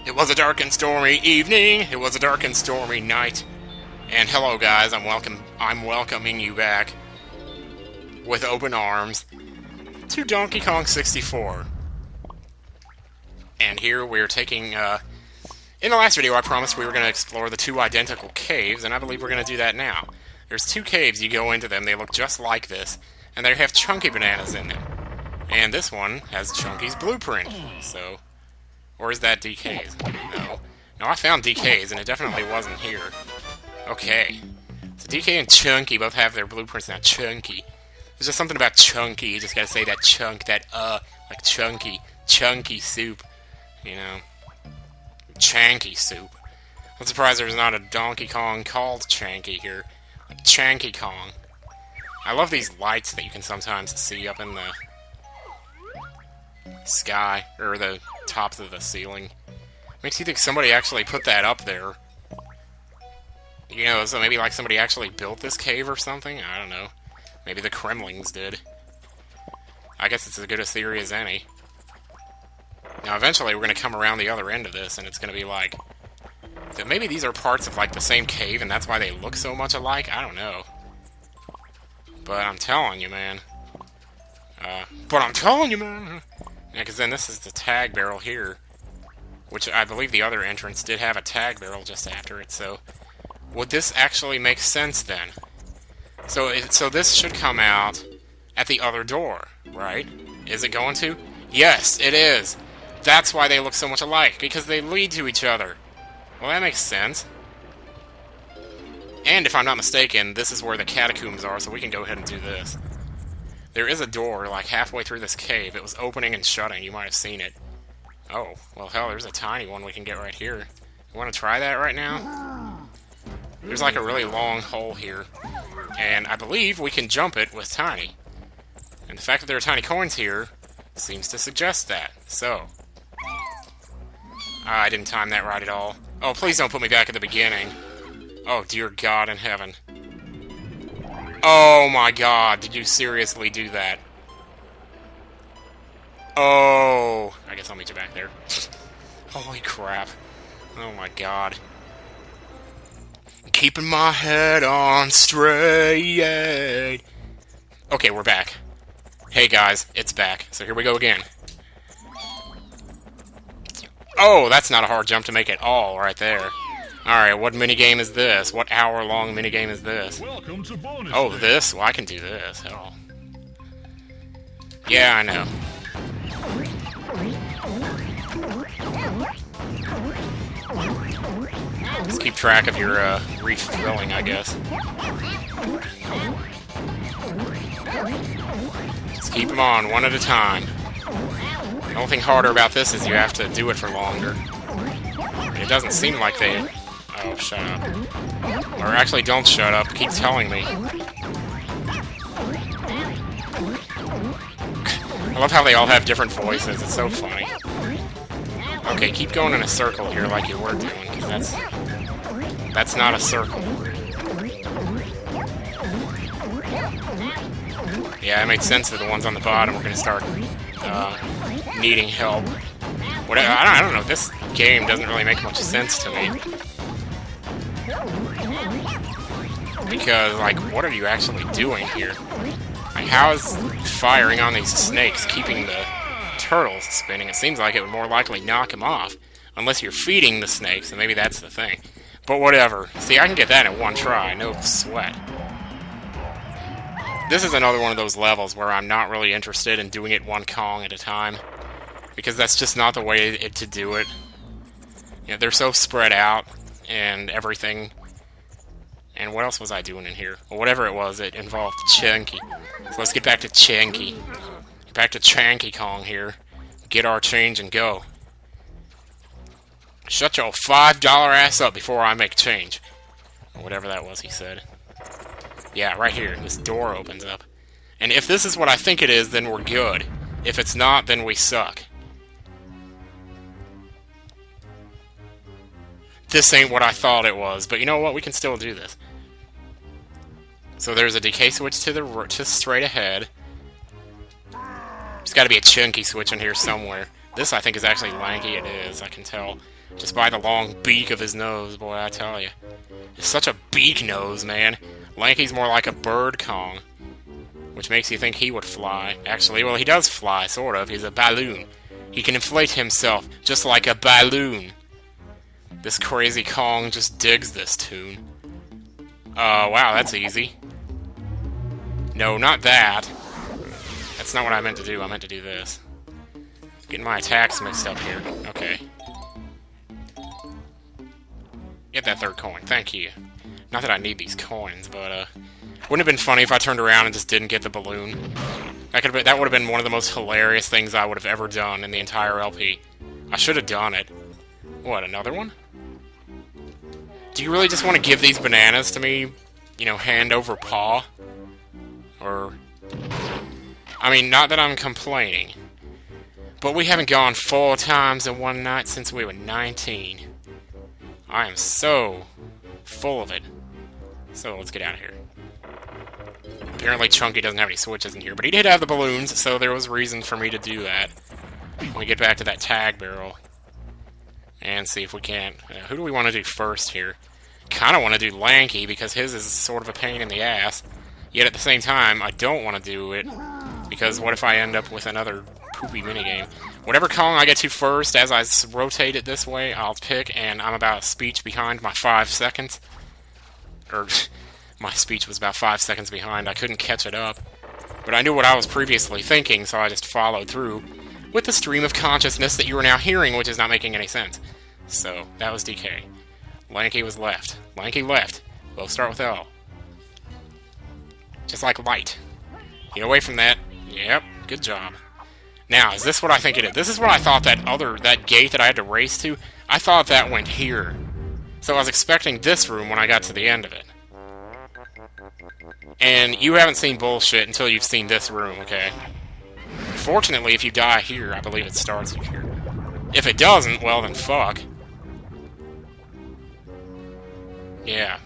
It was a dark and stormy evening. It was a dark and stormy night. And hello, guys. I'm welcoming you back with open arms to Donkey Kong 64. And here we're taking. In the last video, I promised we were going to explore the two identical caves, and I believe we're going to do that now. There's two caves. You go into them. They look just like this, and they have chunky bananas in them. And this one has Chunky's blueprint. So. Or is that DK's? No. No, I found DK's, and it definitely wasn't here. Okay. So DK and Chunky both have their blueprints now. Chunky. There's just something about Chunky. You just gotta say that chunk, that like Chunky. Chunky soup. You know. Chanky soup. I'm surprised there's not a Donkey Kong called Chanky here. Like Chanky Kong. I love these lights that you can sometimes see up in the sky, or the tops of the ceiling. Makes you think somebody actually put that up there. You know, so maybe like somebody actually built this cave or something? I don't know. Maybe the Kremlings did. I guess it's as good a theory as any. Now eventually we're going to come around the other end of this, and it's going to be like... that maybe these are parts of like the same cave, and that's why they look so much alike? I don't know. But I'm telling you, man. Yeah, because then this is the tag barrel here, which I believe the other entrance did have a tag barrel just after it, so would this actually make sense then? So this should come out at the other door, right? Is it going to? Yes, it is! That's why they look so much alike, because they lead to each other. Well, that makes sense. And if I'm not mistaken, this is where the catacombs are, so we can go ahead and do this. There is a door, like, halfway through this cave. It was opening and shutting. You might have seen it. Oh, well, hell, there's a tiny one we can get right here. You want to try that right now? There's, like, a really long hole here. And I believe we can jump it with tiny. And the fact that there are tiny coins here seems to suggest that. So. I didn't time that right at all. Oh, please don't put me back at the beginning. Oh, dear God in heaven. Oh my God, did you seriously do that? Oh, I guess I'll meet you back there. Holy crap. Oh my God. Keeping my head on straight. Okay, we're back. Hey guys, it's back. So here we go again. Oh, that's not a hard jump to make at all, right there. Alright, what minigame is this? What hour-long minigame is this? Welcome to bonus this? Well, I can do this. Hell. Yeah, I know. Just keep track of your, refilling, I guess. Just keep them on, one at a time. The only thing harder about this is you have to do it for longer. It doesn't seem like they... Oh, shut up. Or actually, don't shut up. Keep telling me. I love how they all have different voices. It's so funny. Okay, keep going in a circle here like you were doing, because that's not a circle. Yeah, it made sense that the ones on the bottom were going to start needing help. I don't know. This game doesn't really make much sense to me. Because, like, what are you actually doing here? Like, how is firing on these snakes keeping the turtles spinning? It seems like it would more likely knock them off. Unless you're feeding the snakes, and maybe that's the thing. But whatever. See, I can get that in one try. No sweat. This is another one of those levels where I'm not really interested in doing it one Kong at a time. Because that's just not the way to do it. You know, they're so spread out, and everything. And what else was I doing in here? Well, whatever it was, it involved Chunky. So let's get back to Chunky. Get back to Chanky Kong here. Get our change and go. Shut your $5 ass up before I make change. Or whatever that was he said. Yeah, right here. This door opens up. And if this is what I think it is, then we're good. If it's not, then we suck. This ain't what I thought it was, but you know what? We can still do this. So there's a decay switch to straight ahead. There's got to be a chunky switch in here somewhere. This, I think, is actually Lanky. It is, I can tell. Just by the long beak of his nose, boy, I tell you. It's such a beak nose, man. Lanky's more like a bird Kong, which makes you think he would fly. Actually, well, he does fly, sort of. He's a balloon. He can inflate himself just like a balloon. This crazy Kong just digs this tune. Wow, that's easy. No, not that. That's not what I meant to do. I meant to do this. Getting my attacks mixed up here. Okay. Get that third coin. Thank you. Not that I need these coins, but, wouldn't it have been funny if I turned around and just didn't get the balloon? That would have been one of the most hilarious things I would have ever done in the entire LP. I should have done it. What, another one? Do you really just want to give these bananas to me, you know, hand over paw? Or... I mean, not that I'm complaining, but we haven't gone 4 times in one night since we were 19. I am so full of it. So, let's get out of here. Apparently Chunky doesn't have any switches in here, but he did have the balloons, so there was reason for me to do that. Let me get back to that tag barrel and see if we can. Who do we want to do first here? Kind of want to do Lanky, because his is sort of a pain in the ass. Yet at the same time, I don't want to do it, because what if I end up with another poopy minigame? Whatever Kong I get to first, as I rotate it this way, I'll pick, and I'm about a speech behind my 5 seconds. Or, my speech was about 5 seconds behind. I couldn't catch it up. But I knew what I was previously thinking, so I just followed through with the stream of consciousness that you are now hearing, which is not making any sense. So, that was DK. Lanky was left. Lanky left. We'll start with L. Just like light. Get away from that. Yep, good job. Now, is this what I think it is? This is what I thought that gate that I had to race to, I thought that went here. So I was expecting this room when I got to the end of it. And you haven't seen bullshit until you've seen this room, okay? Fortunately, if you die here, I believe it starts here. If it doesn't, well then fuck. Yeah.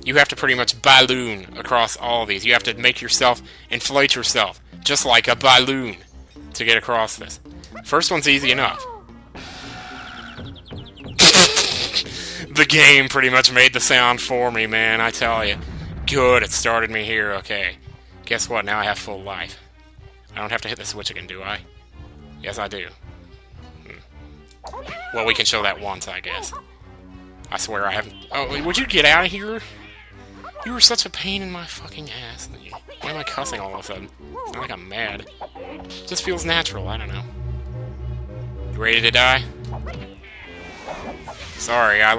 You have to pretty much balloon across all of these. You have to make yourself, inflate yourself, just like a balloon, to get across this. First one's easy enough. The game pretty much made the sound for me, man, I tell you. Good, it started me here, okay. Guess what, now I have full life. I don't have to hit the switch again, do I? Yes, I do. Well, we can show that once, I guess. I swear I haven't... Oh, would you get out of here? You were such a pain in my fucking ass. Why am I cussing all of a sudden? It's not like I'm mad. It just feels natural, I don't know. You ready to die? Sorry, I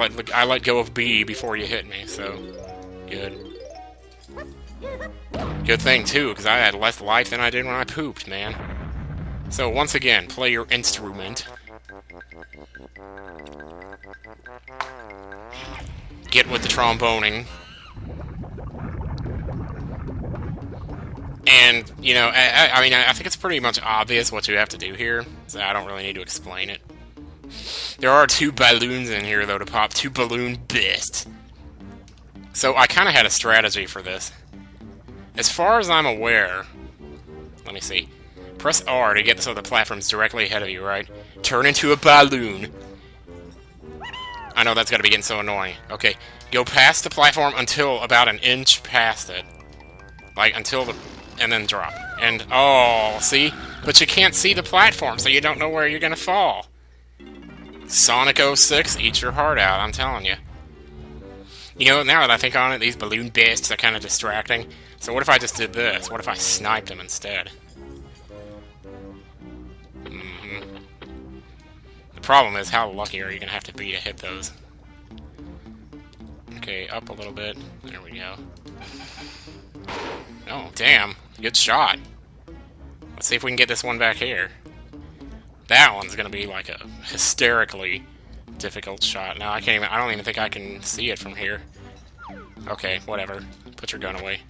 let go of B before you hit me, so... Good. Good thing, too, because I had less life than I did when I pooped, man. So, once again, play your instrument. Get with the tromboning. And, you know, I mean, I think it's pretty much obvious what you have to do here, so I don't really need to explain it. There are 2 balloons in here, though, to pop 2 balloon beasts. So I kind of had a strategy for this. As far as I'm aware... Let me see. Press R to get so the platform's directly ahead of you, right? Turn into a balloon. I know that's gotta be getting so annoying. Okay, go past the platform until about an inch past it. Like, until the... And then drop. And, oh, see? But you can't see the platform, so you don't know where you're gonna fall. Sonic 06, eat your heart out, I'm telling you. You know, now that I think on it, these balloon beasts are kind of distracting. So what if I just did this? What if I sniped them instead? The problem is, how lucky are you gonna have to be to hit those? Okay, up a little bit. There we go. Oh, damn. Good shot. Let's see if we can get this one back here. That one's gonna be like a hysterically difficult shot. Now I don't even think I can see it from here. Okay, whatever. Put your gun away.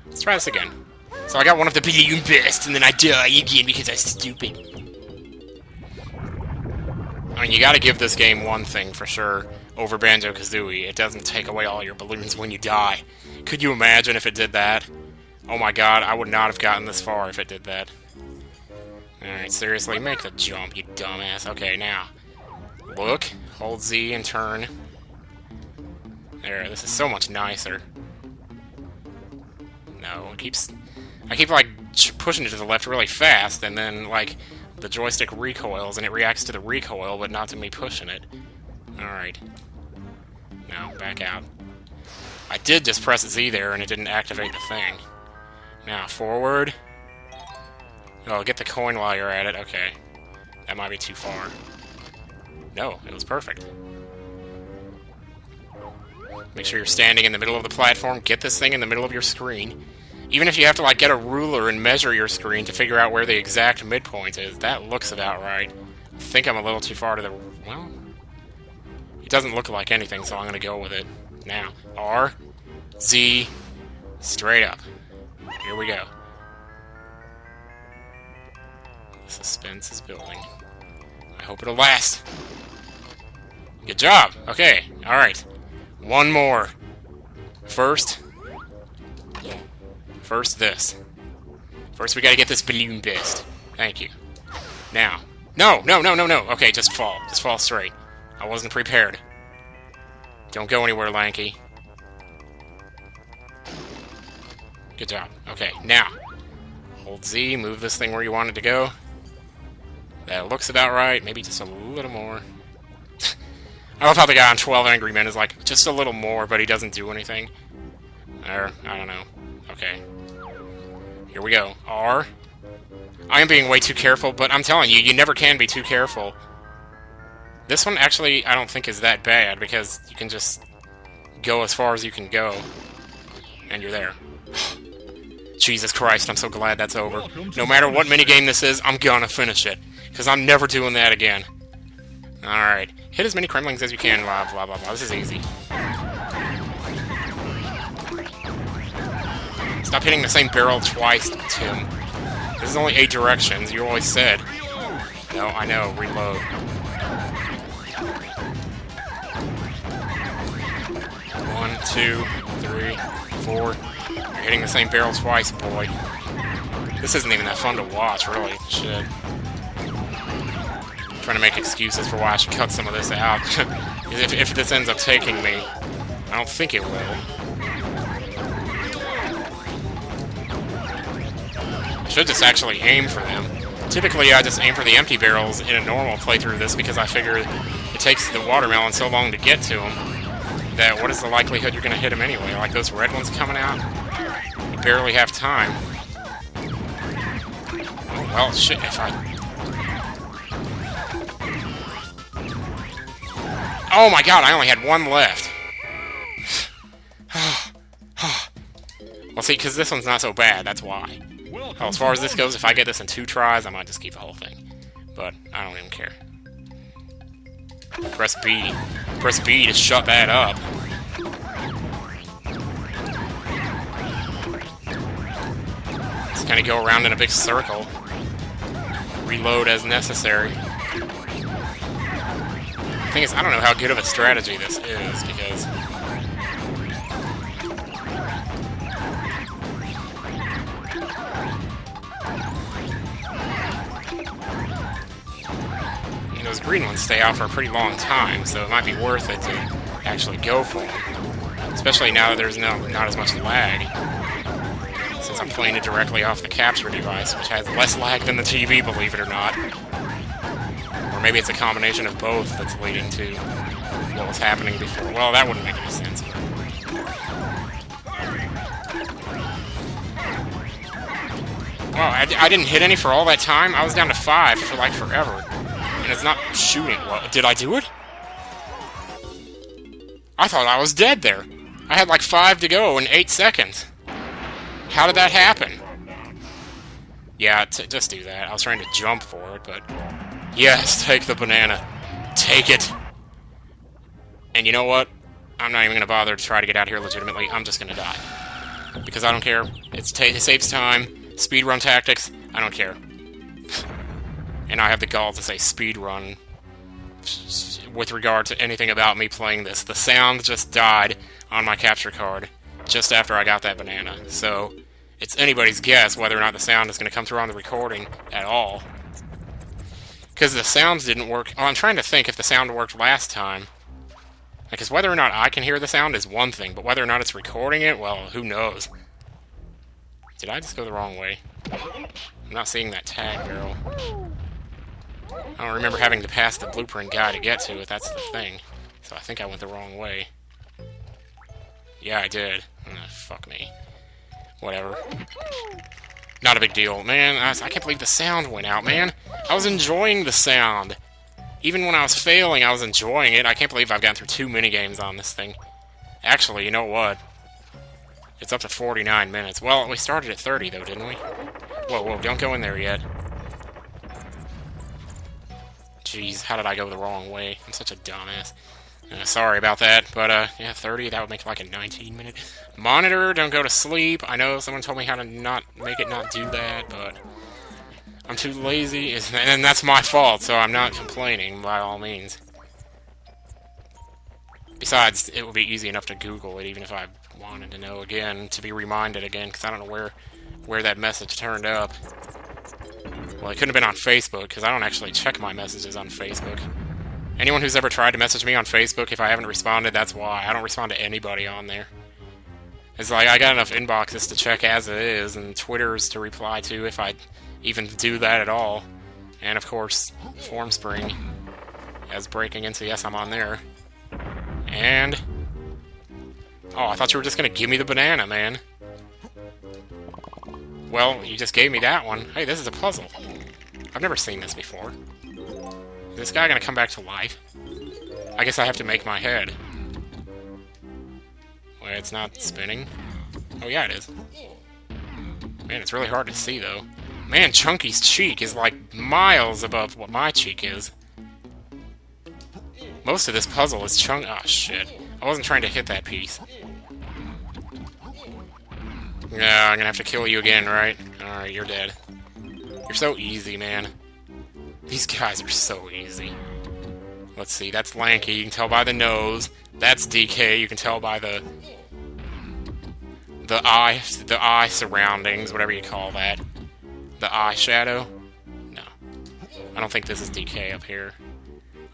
Let's try this again. So I got one of the balloon beasts, and then I die again because I'm stupid. I mean, you gotta give this game one thing for sure over Banjo-Kazooie. It doesn't take away all your balloons when you die. Could you imagine if it did that? Oh my god, I would not have gotten this far if it did that. Alright, seriously, make the jump, you dumbass. Okay, now. Look, hold Z and turn. There, this is so much nicer. No, I keep, like, pushing it to the left really fast, and then, like, the joystick recoils, and it reacts to the recoil, but not to me pushing it. Alright. Now, back out. I did just press Z there, and it didn't activate the thing. Now, forward. Oh, get the coin while you're at it. Okay. That might be too far. No, it was perfect. Make sure you're standing in the middle of the platform. Get this thing in the middle of your screen. Even if you have to, like, get a ruler and measure your screen to figure out where the exact midpoint is, that looks about right. I think I'm a little too far to the... well... it doesn't look like anything, so I'm gonna go with it. Now, R, Z, straight up. Here we go. The suspense is building. I hope it'll last. Good job! Okay, alright. One more. First this. First we gotta get this balloon bist. Thank you. Now. No! Okay, just fall. Just fall straight. I wasn't prepared. Don't go anywhere, Lanky. Good job. Okay, now. Hold Z, move this thing where you want it to go. That looks about right. Maybe just a little more. I love how the guy on 12 Angry Men is like, just a little more, but he doesn't do anything. Or, I don't know. Okay. Here we go. R. I am being way too careful, but I'm telling you, you never can be too careful. This one, actually, I don't think is that bad, because you can just go as far as you can go. And you're there. Jesus Christ, I'm so glad that's over. No matter what minigame this is, I'm gonna finish it. Because I'm never doing that again. Alright. Hit as many Kremlings as you can, blah, blah, blah, blah. This is easy. Stop hitting the same barrel twice, Tim. This is only 8 directions, you always said. No, I know. Reload. 1, 2, 3, 4. You're hitting the same barrel twice, boy. This isn't even that fun to watch, really. Shit. I'm trying to make excuses for why I should cut some of this out. if this ends up taking me, I don't think it will. I should just actually aim for them. Typically, I just aim for the empty barrels in a normal playthrough of this because I figure it takes the watermelon so long to get to them that what is the likelihood you're going to hit them anyway? Like those red ones coming out? You barely have time. Oh, well, shit, if I... Oh my god, I only had one left. Well, see, because this one's not so bad, that's why. Oh, as far as this goes, if I get this in 2 tries, I might just keep the whole thing. But I don't even care. Press B. Press B to shut that up. Just kind of go around in a big circle. Reload as necessary. The thing is, I don't know how good of a strategy this is, because... those green ones stay out for a pretty long time, so it might be worth it to actually go for them. Especially now that there's not as much lag. Since I'm playing it directly off the capture device, which has less lag than the TV, believe it or not. Or maybe it's a combination of both that's leading to what was happening before. Well, that wouldn't make any sense. Wow, I didn't hit any for all that time? I was down to 5 for like forever. And it's not shooting well. Did I do it? I thought I was dead there. I had like 5 to go in 8 seconds. How did that happen? Yeah, just do that. I was trying to jump for it, but... Yes, take the banana. Take it. And you know what? I'm not even going to bother to try to get out of here legitimately. I'm just going to die. Because I don't care. It saves time. Speedrun tactics. I don't care. And I have the gall to say speedrun with regard to anything about me playing this. The sound just died on my capture card just after I got that banana. So it's anybody's guess whether or not the sound is going to come through on the recording at all. Because the sounds didn't work. Oh, I'm trying to think if the sound worked last time. Because whether or not I can hear the sound is one thing, but whether or not it's recording it, well, who knows? Did I just go the wrong way? I'm not seeing that tag barrel. I don't remember having to pass the blueprint guy to get to it, that's the thing. So I think I went the wrong way. Yeah, I did. Fuck me. Whatever. Not a big deal. Man, I can't believe the sound went out, man. I was enjoying the sound. Even when I was failing, I was enjoying it. I can't believe I've gotten through 2 minigames on this thing. Actually, you know what? It's up to 49 minutes. Well, we started at 30, though, didn't we? Whoa, whoa, don't go in there yet. Jeez, how did I go the wrong way? I'm such a dumbass. Sorry about that, but, yeah, 30, that would make like a 19-minute. Monitor, don't go to sleep. I know someone told me how to not make it not do that, but I'm too lazy, and that's my fault, so I'm not complaining, by all means. Besides, it would be easy enough to Google it, even if I wanted to know again, to be reminded again, because I don't know where that message turned up. Well, it couldn't have been on Facebook, because I don't actually check my messages on Facebook. Anyone who's ever tried to message me on Facebook, if I haven't responded, that's why. I don't respond to anybody on there. It's like, I got enough inboxes to check as it is, and Twitters to reply to if I even do that at all. And, of course, Formspring as breaking into, yes, I'm on there. And... oh, I thought you were just gonna give me the banana, man. Well, you just gave me that one. Hey, this is a puzzle. I've never seen this before. Is this guy gonna come back to life? I guess I have to make my head. Wait, it's not spinning? Oh yeah, it is. Man, it's really hard to see, though. Man, Chunky's cheek is like miles above what my cheek is. Most of this puzzle is Chunk... oh, shit. I wasn't trying to hit that piece. Yeah, I'm gonna have to kill you again, right? Alright, you're dead. You're so easy, man. These guys are so easy. Let's see, that's Lanky, you can tell by the nose. That's DK, you can tell by the eye surroundings, whatever you call that. The eye shadow? No. I don't think this is DK up here.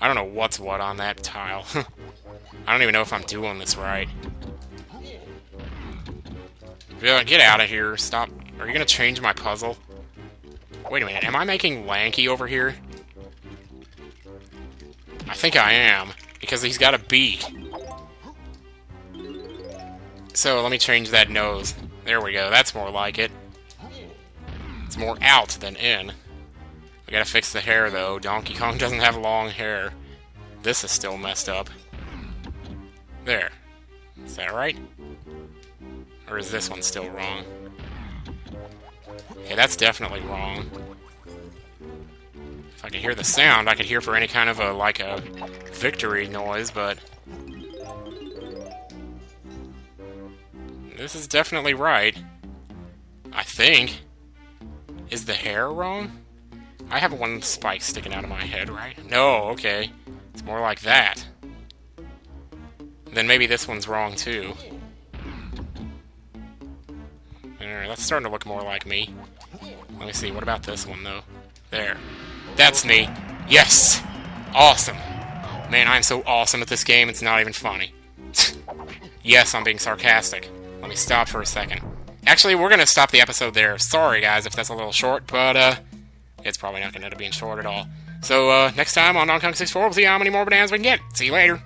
I don't know what's what on that tile. I don't even know if I'm doing this right. Get out of here, stop. Are you gonna change my puzzle? Wait a minute, am I making Lanky over here? I think I am, because he's got a beak. So, let me change that nose. There we go, that's more like it. It's more out than in. We gotta fix the hair, though. Donkey Kong doesn't have long hair. This is still messed up. There. Is that right? Or is this one still wrong? Okay, that's definitely wrong. If I could hear the sound, I could hear for any kind of a, like a victory noise, but... this is definitely right. I think. Is the hair wrong? I have one spike sticking out of my head, right? No, okay. It's more like that. Then maybe this one's wrong, too. Alright, that's starting to look more like me. Let me see, what about this one, though? There. That's me. Yes! Awesome. Man, I'm so awesome at this game, it's not even funny. Yes, I'm being sarcastic. Let me stop for a second. Actually, we're gonna stop the episode there. Sorry, guys, if that's a little short, but, it's probably not gonna end up being short at all. So, next time on Donkey Kong 64, we'll see how many more bananas we can get. See you later.